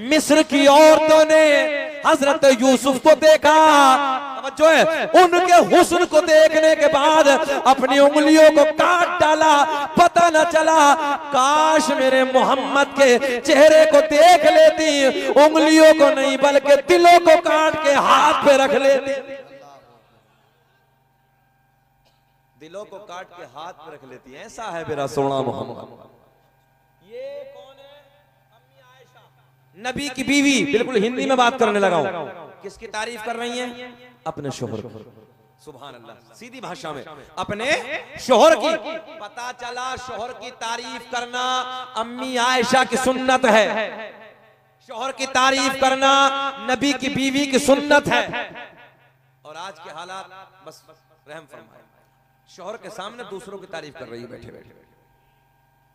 मिस्र की औरतों ने हजरत यूसुफ को देखा, जो है उनके हुस्न को देखने के बाद अपनी उंगलियों को काट डाला। पता न चला, काश मेरे मोहम्मद के चेहरे को देख लेती, उंगलियों को नहीं बल्कि दिलों को काट के हाथ पे रख लेती। दिलों को काट के हाथ पे रख लेती। ऐसा है मेरा सोना मोहम्मद। ये कौन है? अम्मी आयशा, नबी की बीवी। बिल्कुल हिंदी में बात करने लगा हूं। किसकी तारीफ कर रही हैं? अपने शोहर की। सुभान अल्लाह। सीधी भाषा में अपने शोहर की। पता चला शोहर की तारीफ करना अम्मी आयशा की सुन्नत है। शोहर की तारीफ करना नबी की बीवी की सुन्नत है। और आज के हालात, बस रहम फरमाए, शोहर के सामने दूसरों की तारीफ कर रही है, बैठे बैठे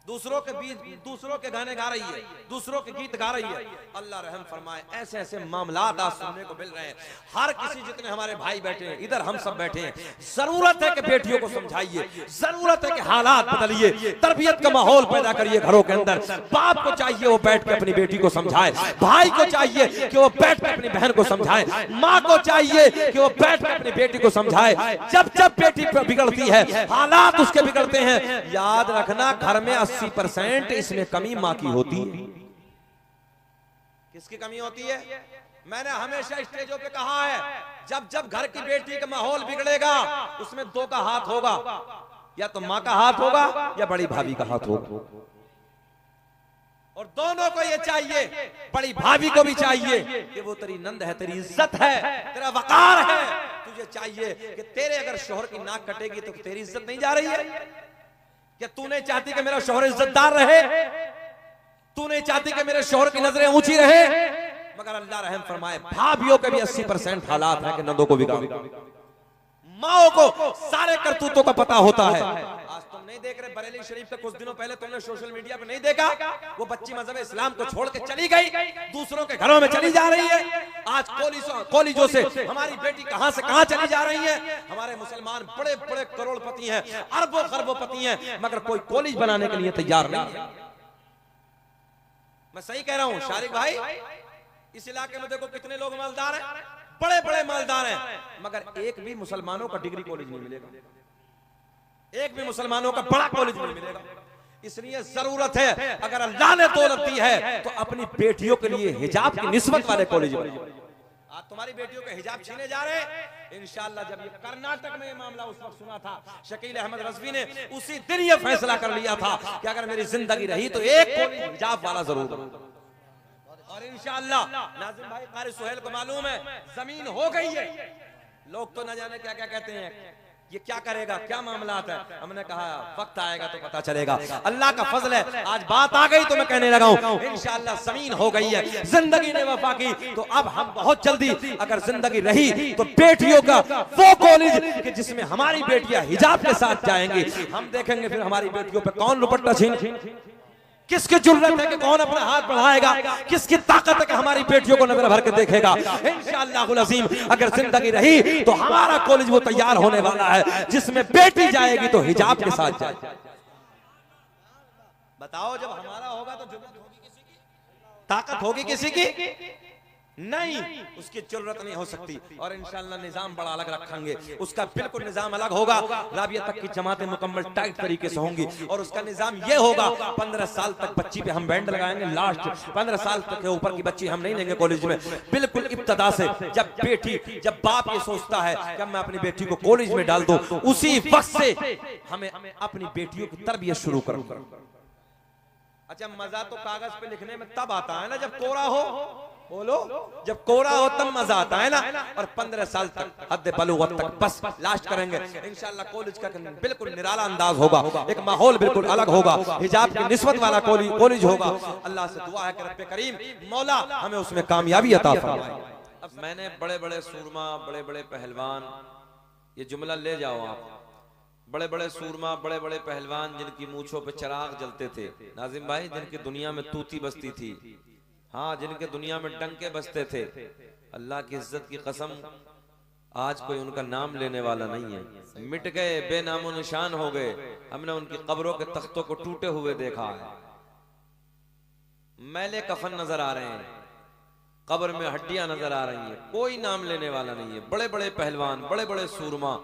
दूसरों के बीच, दूसरों के गाने गा रही है, दूसरों के गीत गा रही है। अल्लाह रहम फरमाए, ऐसे ऐसे मामलात आज सुनने को मिल रहे हैं। हर किसी, जितने हमारे भाई बैठे हैं इधर, हम सब बैठे हैं, जरूरत है कि बेटियों को समझाइए, जरूरत है कि हालात बदलिए, तरबियत का माहौल पैदा करिए घरों के अंदर। बाप को चाहिए वो बैठ के अपनी बेटी को समझाए, भाई को चाहिए कि वो बैठ के अपनी बहन को समझाए, माँ को चाहिए कि वो बैठ के अपनी बेटी को समझाए। जब जब बेटी बिगड़ती है, हालात उसके बिगड़ते हैं, याद रखना घर में 80% इसमें कमी मां की होती है। किसकी कमी होती है? मैंने हमेशा स्टेजों पे कहा है, जब जब घर की बेटी का माहौल बिगड़ेगा, उसमें दो का हाथ होगा, या तो मां का हाथ होगा या बड़ी भाभी का हाथ होगा। और दोनों को ये चाहिए, बड़ी भाभी को भी चाहिए कि वो तेरी नंद है, तेरी इज्जत है, तेरा वकार है। तुझे चाहिए कि तेरे अगर शोहर की नाक कटेगी तो तेरी इज्जत नहीं जा रही है। क्या तू नहीं चाहती कि मेरा शोहर इज्जतदार रहे? तू नहीं चाहती कि मेरे शोहर की नजरें ऊंची रहे? मगर अल्लाह रहम फरमाए, भाभियों के भी 80% हालात हैं कि नंदों को बिगाड़, माओ को सारे करतूतों का पता होता है। आज तुम नहीं देख रहे बरेली शरीफ से कुछ दिनों पहले तुमने सोशल मीडिया पे नहीं देखा, वो बच्ची मजहब इस्लाम को छोड़ के चली गई, दूसरों के घरों में चली जा रही है। आज कॉलेजों से हमारी बेटी कहां से कहां चली जा रही है। हमारे मुसलमान बड़े बड़े करोड़पति हैं, अरबों खरबोपति हैं, मगर कोई कॉलेज बनाने के लिए तैयार नहीं है। मैं सही कह रहा हूं शारिक भाई? इस इलाके में देखो कितने लोग मालदार हैं, बड़े बड़े मालदार हैं, मगर एक भी मुसलमानों का डिग्री कॉलेज नहीं मिलेगा, एक भी मुसलमानों का बड़ा कॉलेज नहीं मिलेगा। इसलिए जरूरत है, अगर अल्लाह ने दौलत दी है तो अपनी बेटियों के लिए हिजाब की निस्बत वाले कॉलेज बनाइए। आज तुम्हारी बेटियों के हिजाब छीने जा रहे हैं। इंशाअल्लाह जब ये कर्नाटक में ये मामला उस वक्त सुना था, शकील अहमद रज़वी ने उसी दिन ये फैसला कर लिया था कि अगर मेरी जिंदगी रही तो एक कोई हिजाब वाला जरूर बनूंगा। और इंशाअल्लाह नाज़िम भाई कारी सुहेल को मालूम है जमीन हो गई है। लोग तो न जाने क्या क्या कहते हैं, ये क्या करेगा, क्या मामला है। हमने कहा वक्त आएगा तो पता चलेगा। अल्लाह का फजल है, आज बात आ गई तो मैं कहने लगा हूं इंशाअल्लाह जमीन हो गई है, जिंदगी ने वफा की। तो अब हम बहुत जल्दी अगर जिंदगी रही तो बेटियों का वो कॉलेज कि जिसमें हमारी बेटियां हिजाब के साथ जाएंगी, हम देखेंगे फिर हमारी बेटियों पे कौन दुपट्टा छीन, किसकी जुर्रत है कि कौन अपना हाथ बढ़ाएगा, किसकी ताकत है कि हमारी बेटियों को नजर भर के देखेगा। इंशाअल्लाह अज़ीम अगर जिंदगी रही तो हमारा कॉलेज वो तैयार होने वाला है जिसमें बेटी जाएगी तो हिजाब के साथ जाएगी। बताओ जब हमारा होगा तो जुर्रत होगी किसी की, ताकत होगी किसी की नहीं, उसकी जरूरत नहीं हो सकती। और इंशाअल्लाह निजाम बड़ा अलग रखेंगे, उसका बिल्कुल निजाम अलग होगा। राबिया तक की जमातें मुकम्मल टाइट तरीके से होंगी और उसका निजाम ये होगा 15 साल तक बच्ची पे हम बैंड लगाएंगे, लास्ट 15 साल तक के ऊपर की बच्ची हम नहीं लेंगे कॉलेज में। बिल्कुल इब्तदा से जब बाप ये सोचता है कि मैं अपनी बेटी को कॉलेज में डाल दूं, उसी वक्त से हमें अपनी बेटियों की तरबियत शुरू करूंगा। अच्छा मजा तो कागज पे लिखने में तब आता है ना जब कोरा हो, बोलो जब कोरा हो तब मजा आता है ना। और 15 साल तक हद बलूगत तक बस लास्ट करेंगे इंशाअल्लाह। कॉलेज का बिल्कुल निराला अंदाज होगा, एक माहौल बिल्कुल अलग होगा, हिजाब की निस्बत वाला कॉलेज होगा। अल्लाह से दुआ है कि रब्बे करीम मौला हमें उसमें कामयाबी अता फरमाए। अब मैंने बड़े बड़े सूरमा, बड़े बड़े पहलवान, ये जुमला ले जाओ आप, बड़े बड़े सूरमा, बड़े बड़े पहलवान जिनकी मूछों पे चिराग जलते थे नाजिम भाई, जिनकी दुनिया में तूती बसती थी, हाँ जिनके दुनिया में डंके बजते थे, अल्लाह की इज्जत की कसम आज कोई उनका नाम लेने वाला नहीं है। मिट गए, बेनामो निशान हो गए। हमने उनकी कब्रों के तख्तों को टूटे हुए देखा है, मैले कफन नजर आ रहे हैं, कब्र में हड्डियां नजर आ रही हैं, कोई नाम लेने वाला नहीं है। बड़े बड़े पहलवान, बड़े बड़े सूरमा,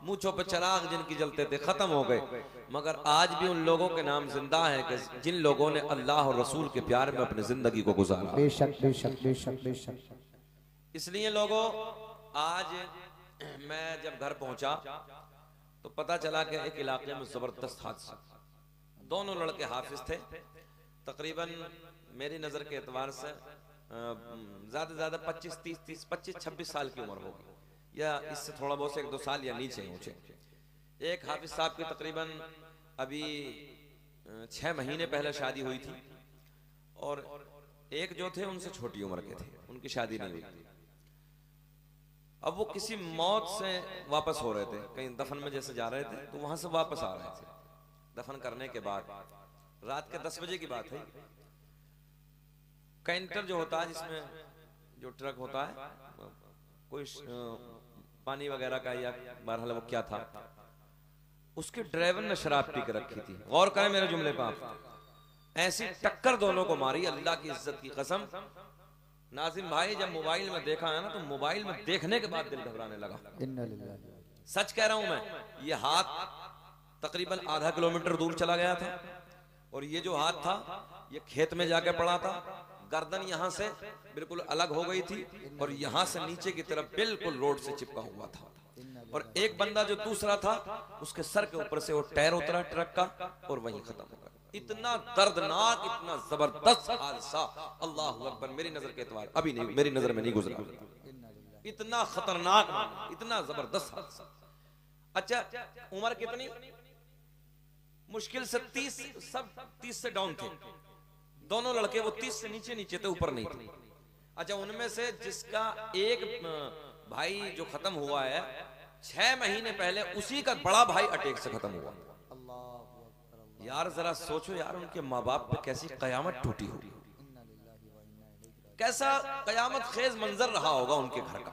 मूंछों पे चिराग जिनकी जलते थे, खत्म हो गए। मगर आज भी उन लोगों के नाम जिंदा है कि जिन लोगों ने अल्लाह और रसूल के प्यार में अपनी जिंदगी को गुजारा। बेशक बेशक बेशक बेशक। इसलिए लोगों आज मैं जब घर पहुंचा तो पता चला कि एक इलाके में जबरदस्त हादसा, दोनों लड़के हाफिज थे, तकरीबन मेरी नजर के एतबार से ज्यादा ज्यादा 25-26 साल की उम्र होगी या इससे थोड़ा बहुत 1-2 साल या नीचे ऊंचे। एक हाफिज साहब की तकरीबन अभी 6 महीने पहले शादी हुई थी और एक जो थे उनसे छोटी उम्र के थे, उनकी शादी नहीं हुई थी। अब वो किसी मौत से वापस हो रहे थे, कहीं दफन में जैसे जा रहे थे तो वहां से वापस आ रहे थे। दफन करने के बाद रात के 10 बजे की बात है। कैंटर जो होता है, जिसमें जो ट्रक होता है, कोई पानी वगैरह का या बहरहाल वो क्या था, उसके ड्राइवर ने शराब पी के रखी थी। गौर करें मेरे जुमले पर आप, ऐसी टक्कर दोनों को मारी, अल्लाह की इज्जत की कसम। नाजिम भाई जब मोबाइल में देखा है ना तो मोबाइल में देखने के बाद दिल घबराने लगा। सच कह रहा हूं मैं, ये हाथ तकरीबन आधा किलोमीटर दूर चला गया था और ये जो हाथ था ये खेत में जाके पड़ा था। गर्दन यहां से बिल्कुल अलग हो गई थी और यहां से नीचे की तरफ बिल्कुल रोड से चिपका हुआ था। और एक बंदा जो दूसरा था उसके सर के ऊपर से वो टायर उतरा ट्रक का और वहीं खत्म हो गया। इतना दर्दनाक, इतना जबरदस्त हादसा, अल्लाह अकबर, मेरी नजर के एतबार अभी नहीं, मेरी नजर में नहीं गुजरा। इतना खतरनाक, इतना जबरदस्त हादसा। अच्छा उम्र कितनी? मुश्किल से 30 से डाउन थे दोनों लड़के, वो 30 से नीचे थे, ऊपर नहीं थे। अच्छा उनमें से जिसका एक भाई जो खत्म हुआ है 6 महीने पहले, उसी का बड़ा भाई अटैक से खत्म हुआ। यार जरा सोचो यार, उनके माँ बाप पे कैसी कयामत टूटी होगी, कैसा कयामत खेज मंजर रहा होगा उनके घर का।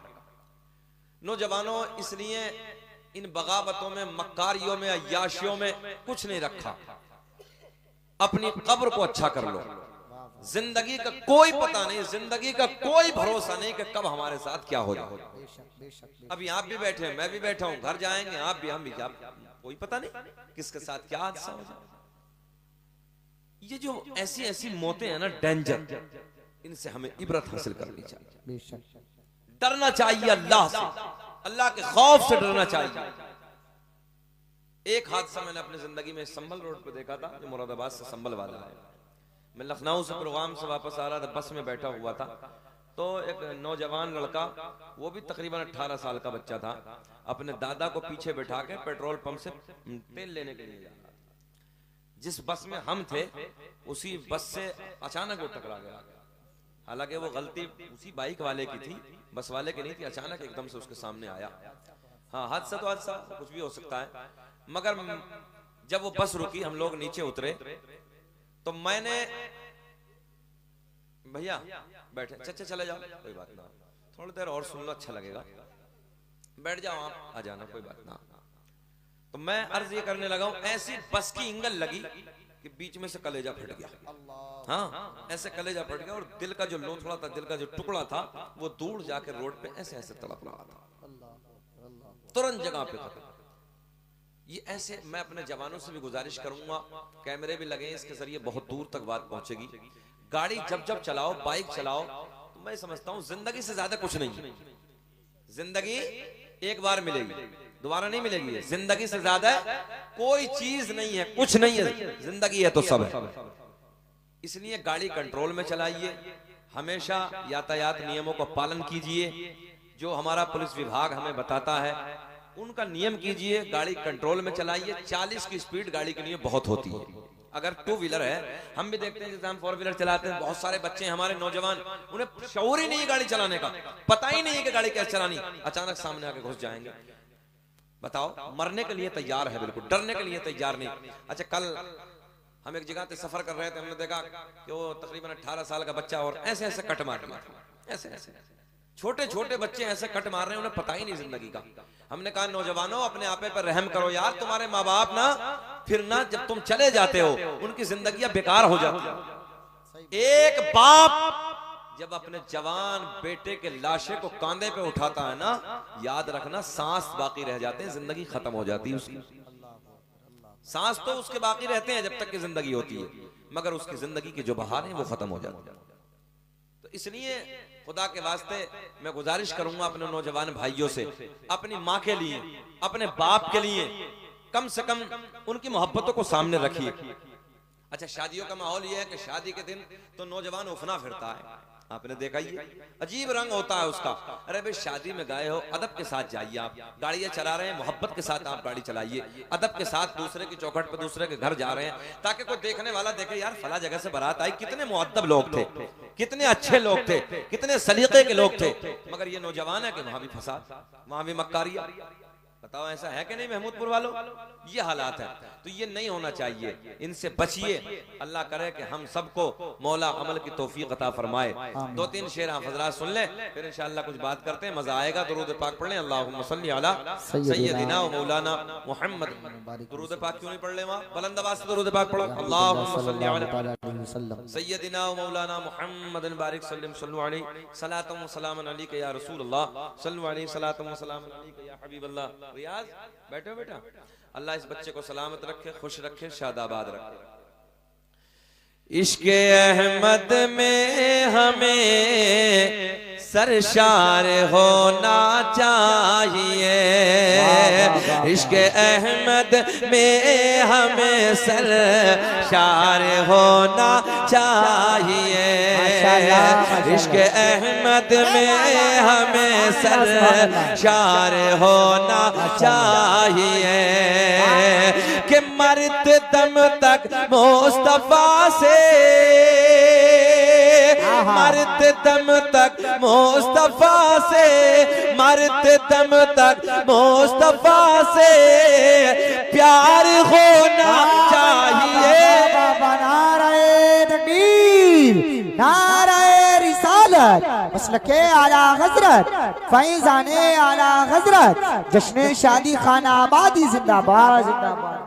नौजवानों, इसलिए इन बगावतों में, मक्कारियों में, अय्याशियों में कुछ नहीं रखा। अपनी कब्र को अच्छा कर लो। जिंदगी का कोई पता नहीं, जिंदगी का कोई भरोसा नहीं कि कब हमारे साथ क्या हो जाए। अभी आप भी बैठे, मैं भी बैठा हूं, घर जाएंगे आप भी, हम भी, क्या कोई पता नहीं किसके साथ क्या हादसा हो जाए। ये जो ऐसी ऐसी मौतें हैं ना, डेंजर, इनसे हमें इबरत हासिल करनी चाहिए। डरना चाहिए अल्लाह से, अल्लाह के खौफ से डरना चाहिए। एक हादसा मैंने अपनी जिंदगी में संभल रोड पे देखा था, जो मुरादाबाद से संभल वाला है। मैं लखनऊ से प्रोग्राम से वापस आ रहा था, बस में बैठा हुआ था, तो एक नौजवान लड़का, वो भी तकरीबन 18 साल का बच्चा था, अपने दादा को पीछे बैठा के पेट्रोल पंप से तेल लेने के लिए जा रहा था। जिस बस में हम थे उसी बस से अचानक वो टकरा गया। हालांकि वो गलती उसी बाइक वाले की थी, बस वाले की नहीं थी। अचानक एकदम से उसके सामने आया। हाँ, हादसा तो हादसा, कुछ भी हो सकता है। मगर जब वो बस रुकी, हम लोग नीचे उतरे, तो मैंने, भैया बैठे, चचे चले जाओ, कोई बात ना, थोड़ी देर और सुन लो, अच्छा लगेगा, बैठ जाओ आप, आ जाना, कोई बात ना। तो मैं अर्ज ये करने लगा हूं, ऐसी बस की इंगल लगी कि बीच में से कलेजा फट गया। हाँ, ऐसे कलेजा फट गया, और दिल का जो लोथड़ा था, दिल का जो टुकड़ा था, वो दूर जाकर रोड पे ऐसे ऐसे तड़प रहा था, तुरंत जगह पे खत्म। ये ऐसे, मैं अपने जवानों से भी गुजारिश करूंगा, कैमरे भी लगे, इसके जरिए बहुत दूर तक बात पहुंचेगी। गाड़ी जब जब चलाओ, बाइक चलाओ, तो मैं समझता हूं जिंदगी से ज्यादा कुछ नहीं है। जिंदगी एक बार मिलेगी, दोबारा नहीं मिलेगी। जिंदगी से ज्यादा कोई चीज नहीं है, कुछ नहीं है, जिंदगी है तो सब है। इसलिए गाड़ी कंट्रोल में चलाइए, हमेशा यातायात नियमों का पालन कीजिए, जो हमारा पुलिस विभाग हमें बताता है उनका नियम कीजिए, गाड़ी कंट्रोल में चलाइए। 40 की स्पीड गाड़ी के लिए बहुत होती है। अगर 2 व्हीलर है, हम भी देखते हैं जैसे हम 4 व्हीलर चलाते हैं, बहुत सारे बच्चे हमारे नौजवान, उन्हें शऊर ही नहीं है गाड़ी चलाने का, पता ही नहीं है कि गाड़ी कैसे चलानी, अचानक सामने आके घुस जाएंगे। बताओ, मरने के लिए तैयार है, बिल्कुल डरने के लिए तैयार नहीं। अच्छा, कल हम एक जगह पे सफर कर रहे थे, हमने देखा कि वो तकरीबन 18 साल का बच्चा, और ऐसे ऐसे कट मार रहा था, ऐसे ऐसे छोटे छोटे बच्चे ऐसे कट मार रहे हैं, उन्हें पता ही नहीं जिंदगी का। हमने कहा, नौजवानों अपने आपे पर रहम करो यार, तुम्हारे माँ बाप ना फिर ना जब तुम चले जाते हो उनकी जिंदगियां बेकार हो जाती। एक बाप जब अपने जवान बेटे के लाशे को कांधे पे उठाता है ना, याद रखना सांस बाकी रह जाते हैं, जिंदगी खत्म हो जाती है उसकी। सांस तो उसके बाकी रहते हैं जब तक की जिंदगी होती है, मगर उसकी जिंदगी की जो बहार है वो खत्म हो जाती है। तो इसलिए खुदा के वास्ते मैं गुजारिश करूंगा अपने नौजवान भाइयों से, अपनी माँ के लिए, अपने बाप के लिए कम से कम उनकी मोहब्बतों को सामने रखिए। अच्छा, शादियों का माहौल यह है कि शादी के दिन तो नौजवान उफना फिरता है, आपने देखा ही, अजीब रंग होता है उसका। अरे भाई, शादी में गए हो, अदब के साथ जाइए। आप गाड़ियां चला रहे हैं, मोहब्बत के साथ आप गाड़ी चलाइए, अदब के साथ दूसरे की चौखट पर दूसरे के घर जा रहे हैं, ताकि कोई देखने वाला देखे, यार फला जगह से बारात आई, कितने मुअद्दब लोग थे, कितने अच्छे लोग थे, कितने सलीके के लोग थे। मगर ये नौजवान है कि वहां भी फसाद, वहां भी मक्कारियां। बताओ, ऐसा है कि नहीं महमूदपुर वालों? ये हालात है, तो ये नहीं होना चाहिए, इनसे बचिए। अल्लाह करे कि हम सबको मौला अमल की तौफीक अता फरमाए। 2-3 शेर आप हज़रात सुन लें, फिर इंशाअल्लाह कुछ बात करते हैं, मजा आएगा। दुरूद पाक पढ़ लें, अल्लाहुम्मा सल्ली अला सय्यदिना व मौलाना मुहम्मद। दुरूद पाक क्यों नहीं पढ़ ले? वहां बुलंद आवाज से दुरूद पाक पढ़ो, अल्लाहुम्मा सल्ली अला सय्यदिना व मौलाना मुहम्मद बारिक सल्लल्लाहु अलैहि सलातम व सलामन अलैका या रसूलल्लाह, सल्लल्लाहु अलैहि सलातम व सलामन अलैका या हबीबल्लाह। रियाज, बैठो बेटा, अल्लाह इस बच्चे को सलामत रखे, खुश रखे, शादाबाद रखे। इश्क़े अहमद में हमें सरशार होना चाहिए, इश्क़े अहमद में हमें सरशार होना चाहिए, इश्क़े अहमद में हमें सरशार होना चाहिए, कि मरते दम तक मुस्तफा से, मरते दम तक मुस्तफा से, मरते दम तक मुस्तफा से प्यार होना चाहिए। नारे तकबीर, नारे रिसालत, मसलके आला हजरत, फैज़ाने आला हजरत, जश्न शादी खाना आबादी जिंदाबाद जिंदाबाद।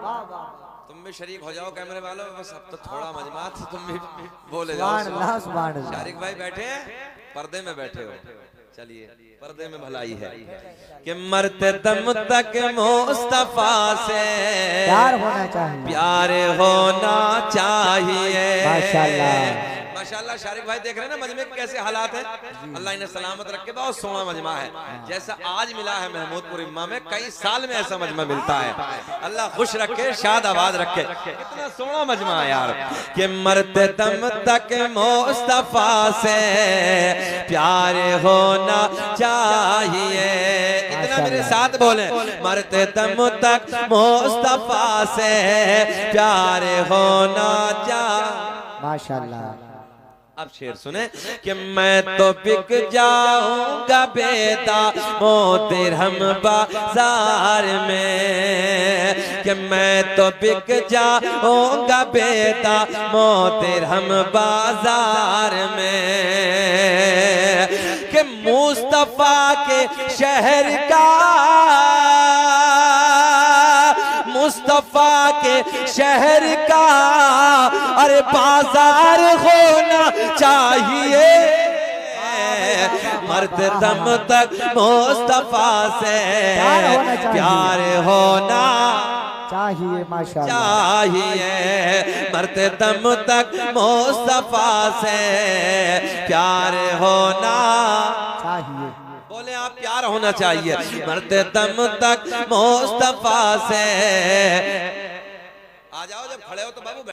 तुम भी शरीक हो जाओ कैमरे वालों, बस अब तो थोड़ा मजमा था, तुम भी बोले जाओ। शारिक भाई बैठे हैं, पर्दे में बैठे हो, चलिए पर्दे में भलाई है। कि मरते दम तक मुस्तफा से प्यार होना चाहिए, प्यार होना चाहिए। माशाल्लाह माशाल्लाह शारिक भाई देख रहे हैं ना मजमे के कैसे हालात है। अल्लाह इन्हें सलामत रखे, बहुत सोना मजमा है। जैसा आज मिला है महमूदपुर इम्मा में, कई साल में ऐसा मजमा मिलता है। अल्लाह खुश रखे, शाद आबाद रखे। कितना सोना मजमा है यार कि मरते दम तक मुस्तफा से प्यार होना चाहिए। इतना मेरे साथ बोले, मरते दम तक मुस्तफा से प्यार होना चाहिए। माशाल्लाह। अब शेर सुने कि मैं तो बिक जाऊंगा बेटा मोतिरहम बाजार में, कि मैं तो बिक जाऊंगा बेटा मोतिरहम बाजार में, कि मुस्तफा के शहर का, मुस्तफा के शहर का अरे बाजार होना चाहिए। मरते दम तक मुस्तफा से प्यार होना चाहिए। माशाल्लाह चाहिए। मरते दम तक मुस्तफा से प्यार होना चाहिए। बोले आप प्यार होना चाहिए। मरते दम तक मुस्तफा से। आ जाओ, जब खड़े हो तो बाबू।